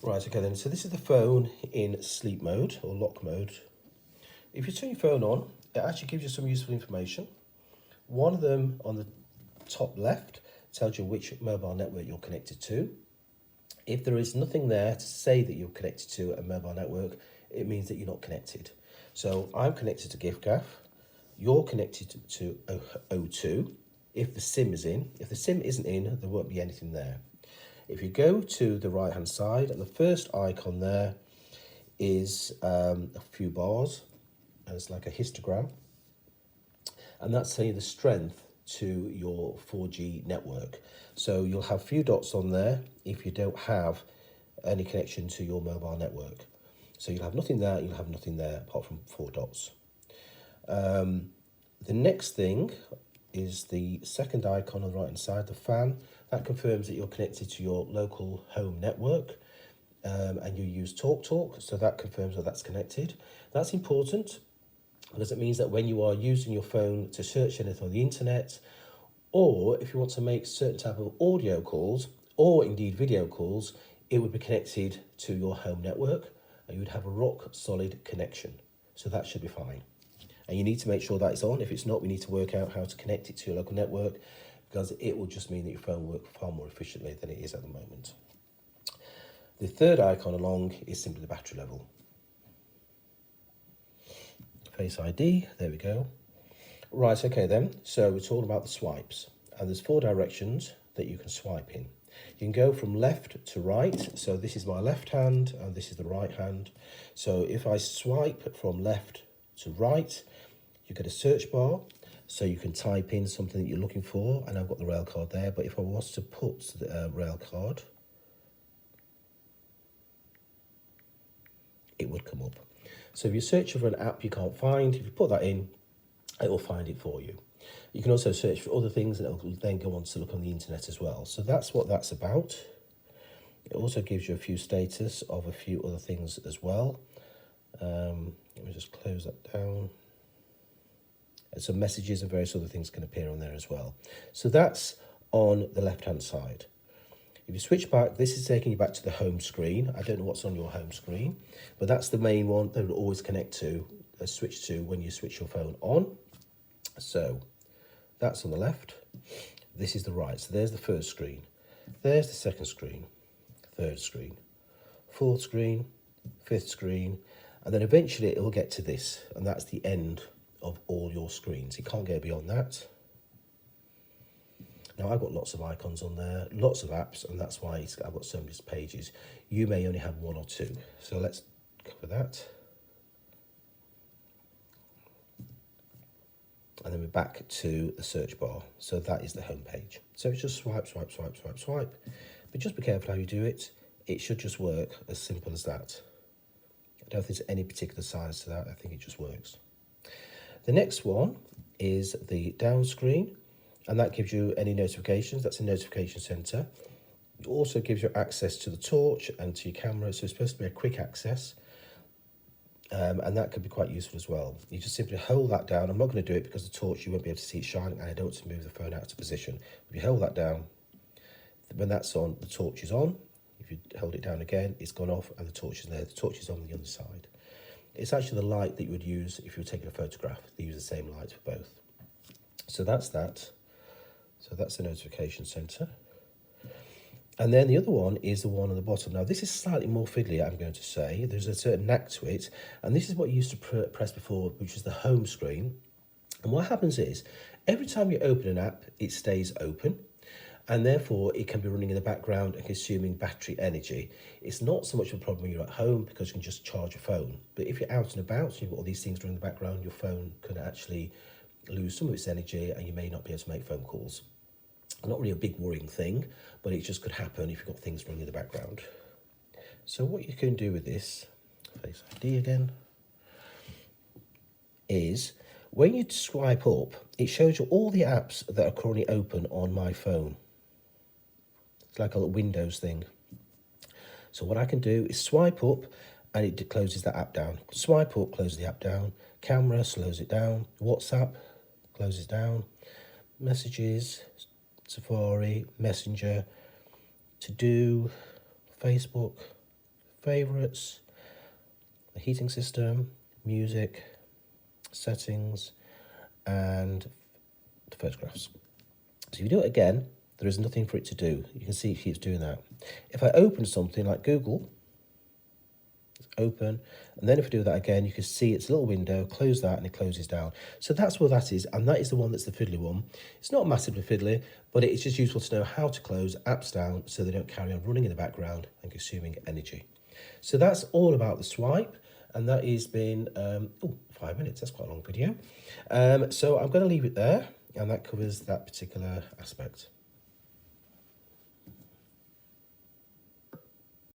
Right, okay then, so this is the phone in sleep mode or lock mode. If you turn your phone on, it actually gives you some useful information. One of them on the top left tells you which mobile network you're connected to. If there is nothing there to say that you're connected to a mobile network, it means that you're not connected. So I'm connected to GiftGaff, you're connected to O2 if the SIM is in. If the SIM isn't in, there won't be anything there. If you go to the right hand side, and the first icon there is a few bars, and it's like a histogram, and that's saying the strength to your 4G network. So you'll have a few dots on there if you don't have any connection to your mobile network. So you'll have nothing there, you'll have nothing there apart from 4 dots. The next thing is the second icon on the right hand side, the fan. That confirms that you're connected to your local home network, and you use TalkTalk, so that confirms that that's connected. That's important because it means that when you are using your phone to search anything on the internet, or if you want to make certain type of audio calls or indeed video calls, it would be connected to your home network and you would have a rock solid connection. So that should be fine. And you need to make sure that it's on. If it's not, we need to work out how to connect it to your local network, because it will just mean that your phone will work far more efficiently than it is at the moment. The third icon along is simply the battery level. Face ID, there we go. Right, okay then, so it's all about the swipes. And there's 4 directions that you can swipe in. You can go from left to right, so this is my left hand and this is the right hand. So if I swipe from left to right, you get a search bar, so you can type in something that you're looking for, and I've got the rail card there, but if I was to put the rail card, it would come up. So if you're searching for an app you can't find, if you put that in, it will find it for you. You can also search for other things and it will then go on to look on the internet as well. So that's what that's about. It also gives you a few status of a few other things as well. Let me just close that down. And some messages and various other things can appear on there as well. So that's on the left hand side. If you switch back, this is taking you back to the home screen. I don't know what's on your home screen, but that's the main one that will always connect to, switch to when you switch your phone on. So that's on the left. This is the right. So there's the first screen. There's the second screen, third screen, fourth screen, fifth screen, and then eventually it will get to this, and that's the end of all your screens. You can't go beyond that. Now I've got lots of icons on there, lots of apps, and that's why I've got so many pages. You may only have 1 or 2. So let's cover that. And then we're back to the search bar. So that is the home page. So it's just swipe, swipe, swipe, swipe, swipe. But just be careful how you do it. It should just work as simple as that. I don't think there's any particular science to that. I think it just works. The next one is the down screen, and that gives you any notifications. That's a notification center. It also gives you access to the torch and to your camera. So it's supposed to be a quick access. And that could be quite useful as well. You just simply hold that down. I'm not going to do it because the torch, you won't be able to see it shining, and I don't want to move the phone out of position. If you hold that down, when that's on, the torch is on. If you hold it down again, it's gone off and the torch is there. The torch is on the other side. It's actually the light that you would use if you were taking a photograph. They use the same light for both. So that's that. So that's the notification center. And then the other one is the one on the bottom. Now, this is slightly more fiddly, I'm going to say. There's a certain knack to it. And this is what you used to press before, which is the home screen. And what happens is, every time you open an app, it stays open. And therefore, it can be running in the background and consuming battery energy. It's not so much of a problem when you're at home because you can just charge your phone. But if you're out and about, and you've got all these things running in the background, your phone can actually lose some of its energy and you may not be able to make phone calls. Not really a big worrying thing, but it just could happen if you've got things running in the background. So what you can do with this, Face ID again, is when you swipe up, it shows you all the apps that are currently open on my phone. It's like a little Windows thing. So what I can do is swipe up and it closes that app down. Swipe up, closes the app down. Camera slows it down. WhatsApp closes down. Messages, Safari, Messenger, To Do, Facebook, favourites, the heating system, music, settings, and the photographs. So if you do it again, there is nothing for it to do. You can see it keeps doing that. If I open something like Google, it's open, and then if I do that again, you can see it's a little window, close that, and it closes down. So that's what that is, and that is the one that's the fiddly one. It's not massively fiddly, but it's just useful to know how to close apps down so they don't carry on running in the background and consuming energy. So that's all about the swipe, and that has been 5 minutes. That's quite a long video. So I'm going to leave it there, and that covers that particular aspect.